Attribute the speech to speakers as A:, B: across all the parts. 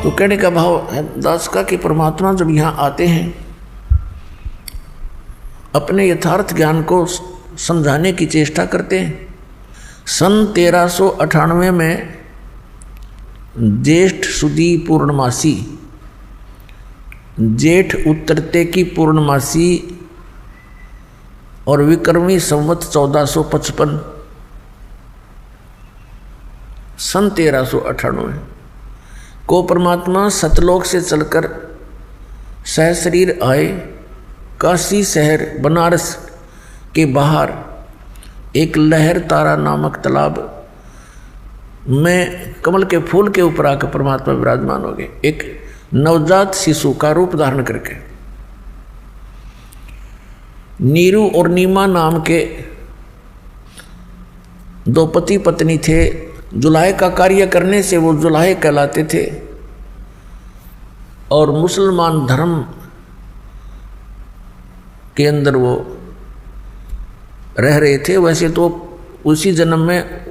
A: तो कहने का भाव है दास का कि परमात्मा जब यहाँ आते हैं अपने यथार्थ ज्ञान को समझाने की चेष्टा करते हैं। सन 1398 में ज्येष्ठ सुदी पूर्णमासी, जेठ उतरते की पूर्णमासी और विक्रमी संवत 1455, सन 1398 को परमात्मा सतलोक से चलकर सहशरीर आए। काशी शहर बनारस के बाहर एक लहर तारा नामक तालाब में कमल के फूल के ऊपर आकर परमात्मा विराजमान हो गए, एक नवजात शिशु का रूप धारण करके। नीरू और नीमा नाम के दो पति पत्नी थे। जुलाहे का कार्य करने से वो जुलाहे कहलाते थे और मुसलमान धर्म के अंदर वो रह रहे थे। वैसे तो उसी जन्म में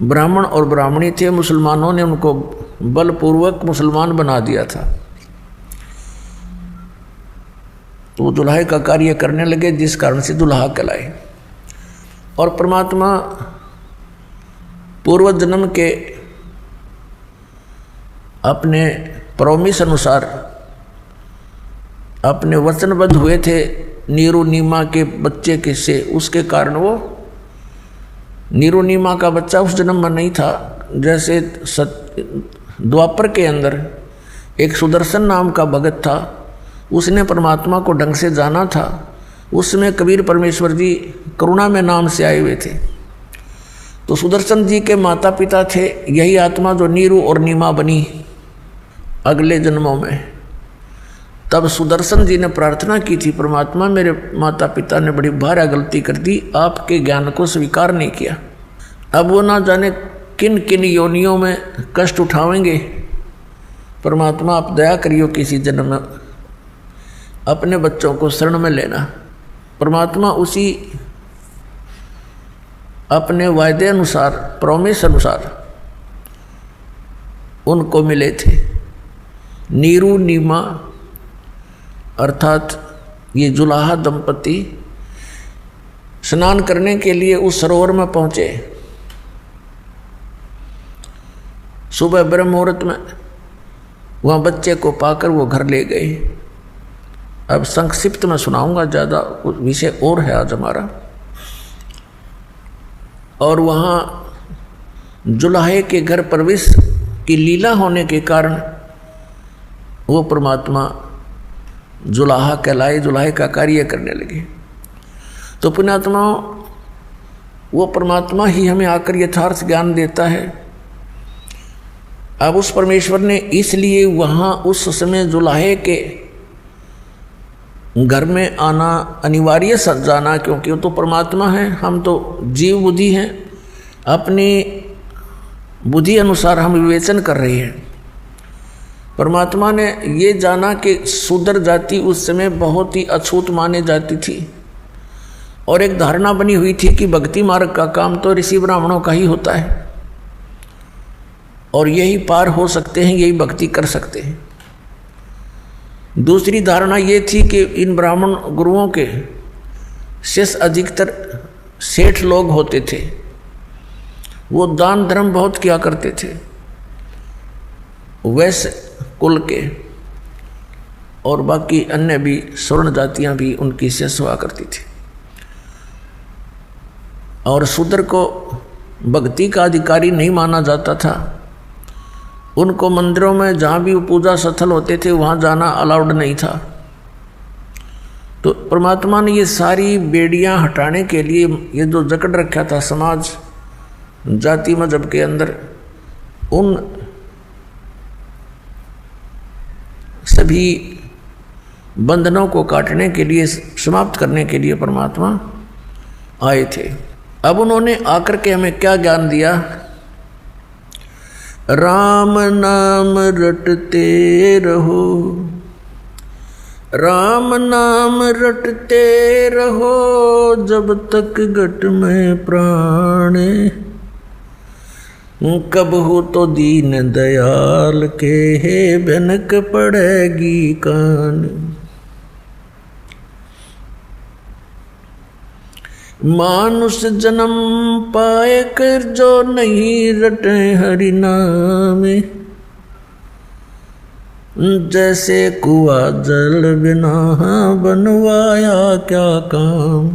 A: ब्राह्मण और ब्राह्मणी थे, मुसलमानों ने उनको बलपूर्वक मुसलमान बना दिया था। तो वो दुल्हे का कार्य करने लगे, जिस कारण से दुल्हा कहलाए। और परमात्मा पूर्व जन्म के अपने प्रॉमिस अनुसार अपने वचनबद्ध हुए थे नीरू नीमा के बच्चे के से, उसके कारण वो नीरू नीमा का बच्चा उस जन्म में नहीं था। जैसे द्वापर के अंदर एक सुदर्शन नाम का भगत था, उसने परमात्मा को ढंग से जाना था। उसमें कबीर परमेश्वर जी करुणा में नाम से आए हुए थे। तो सुदर्शन जी के माता पिता थे यही आत्मा जो नीरू और नीमा बनी अगले जन्मों में। तब सुदर्शन जी ने प्रार्थना की थी, परमात्मा मेरे माता पिता ने बड़ी भारी गलती कर दी, आपके ज्ञान को स्वीकार नहीं किया। अब वो ना जाने किन किन योनियों में कष्ट उठावेंगे। परमात्मा आप दया करियो, किसी जन्म में अपने बच्चों को शरण में लेना। परमात्मा उसी अपने वायदे अनुसार, प्रॉमिस अनुसार उनको मिले थे। नीरू नीमा अर्थात ये जुलाहा दंपति स्नान करने के लिए उस सरोवर में पहुंचे। सुबह ब्रह्म मुहूर्त में वहाँ बच्चे को पाकर वो घर ले गए। अब संक्षिप्त में सुनाऊंगा, ज़्यादा विषय और है आज हमारा। और वहाँ जुलाहे के घर प्रवेश की लीला होने के कारण वो परमात्मा जुलाहा कहलाए, जुलाहे का कार्य करने लगे। तो पुण्यात्मा वो परमात्मा ही हमें आकर यथार्थ ज्ञान देता है। अब उस परमेश्वर ने इसलिए वहाँ उस समय जुलाहे के घर में आना अनिवार्य जाना, क्योंकि वो तो परमात्मा है, हम तो जीव बुद्धि हैं। अपनी बुद्धि अनुसार हम विवेचन कर रहे हैं। परमात्मा ने ये जाना कि शूद्र जाति उस समय बहुत ही अछूत माने जाती थी और एक धारणा बनी हुई थी कि भक्ति मार्ग का काम तो ऋषि ब्राह्मणों का ही होता है और यही पार हो सकते हैं, यही भक्ति कर सकते हैं। दूसरी धारणा ये थी कि इन ब्राह्मण गुरुओं के शिष्य अधिकतर सेठ लोग होते थे, वो दान धर्म बहुत किया करते थे, वैश्य कुल के, और बाकी अन्य भी स्वर्ण जातियां भी उनकी शिष्य हुआ करती थी। और शूद्र को भक्ति का अधिकारी नहीं माना जाता था। उनको मंदिरों में जहाँ भी पूजा स्थल होते थे वहाँ जाना अलाउड नहीं था। तो परमात्मा ने ये सारी बेड़ियाँ हटाने के लिए ये जो जकड़ रखा था समाज जाति मजहब के अंदर, उन सभी बंधनों को काटने के लिए, समाप्त करने के लिए परमात्मा आए थे। अब उन्होंने आकर के हमें क्या ज्ञान दिया? राम नाम रटते रहो, राम नाम रटते रहो जब तक घट में प्राण, कब हो तो दीन दयाल के भनक पड़ेगी कान। मानुष जन्म पाए कर जो नहीं रटे हरि नाम, जैसे कुआ जल बिना बनवाया क्या काम।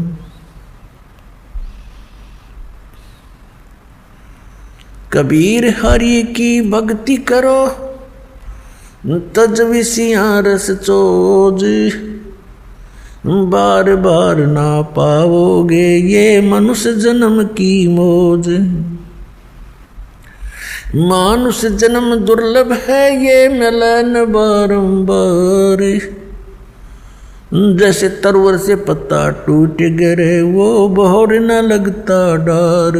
A: कबीर हरि की भक्ति करो तज विसियाँ रस चोज, बार बार ना पाओगे ये मनुष्य जन्म की मौज। मानुष जन्म दुर्लभ है ये मिलन बारंबार, जैसे तरवर से पत्ता टूट गिरे वो बहोर न लगता डार।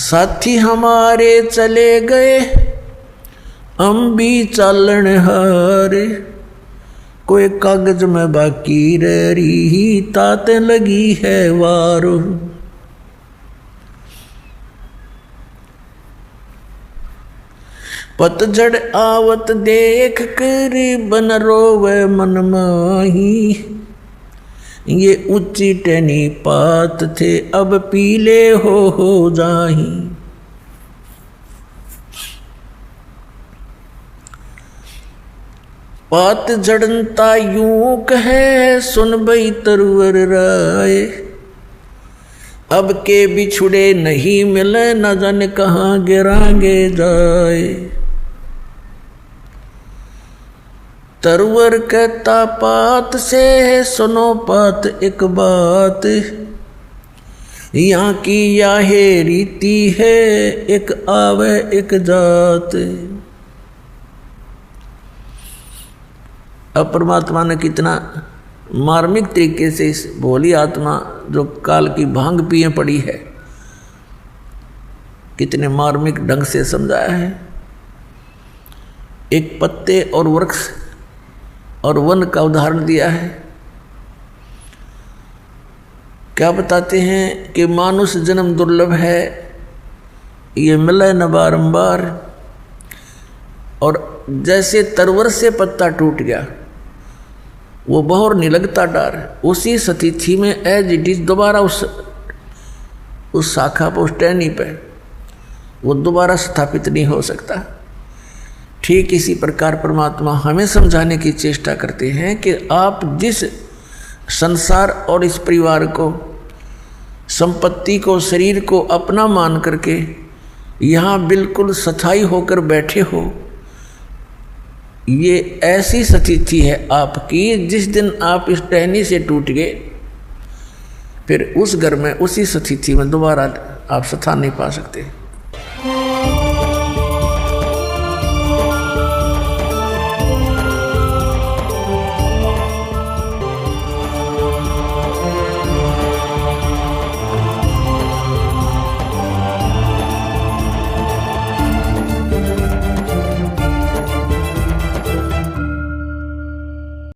A: साथी हमारे चले गए हम भी चालन हारे, कोई कागज में बाकी रह रही ताते लगी है वारो। पतझड़ आवत देख कर बन रोवे मन माही, ये ऊंची टहनी पात थे अब पीले हो जाही। पात झड़नता यूं कहे सुन बई तरवर राय, अब के बिछुड़े नहीं मिले न जाने कहाँ गिरांगे जाए। तरवर कहता पात से सुनो पात एक बात, यहाँ की याहे रीति है एक आवे एक जात। अब परमात्मा ने कितना मार्मिक तरीके से इस भोली आत्मा जो काल की भांग पिए पड़ी है, कितने मार्मिक ढंग से समझाया है। एक पत्ते और वृक्ष और वन का उदाहरण दिया है। क्या बताते हैं कि मानुष जन्म दुर्लभ है, ये मिले न बारंबार। और जैसे तरवर से पत्ता टूट गया वो बहोर नहीं लगता डार, उसी स्थिति में एज इट इज दोबारा उस शाखा पर, उस टहनी पे वो दोबारा स्थापित नहीं हो सकता। ठीक इसी प्रकार परमात्मा हमें समझाने की चेष्टा करते हैं कि आप जिस संसार और इस परिवार को, संपत्ति को, शरीर को अपना मान करके यहाँ बिल्कुल स्थायी होकर बैठे हो, ये ऐसी स्थिति है आपकी जिस दिन आप इस टहनी से टूट गए फिर उस घर में उसी स्थिति में दोबारा आप स्थान नहीं पा सकते।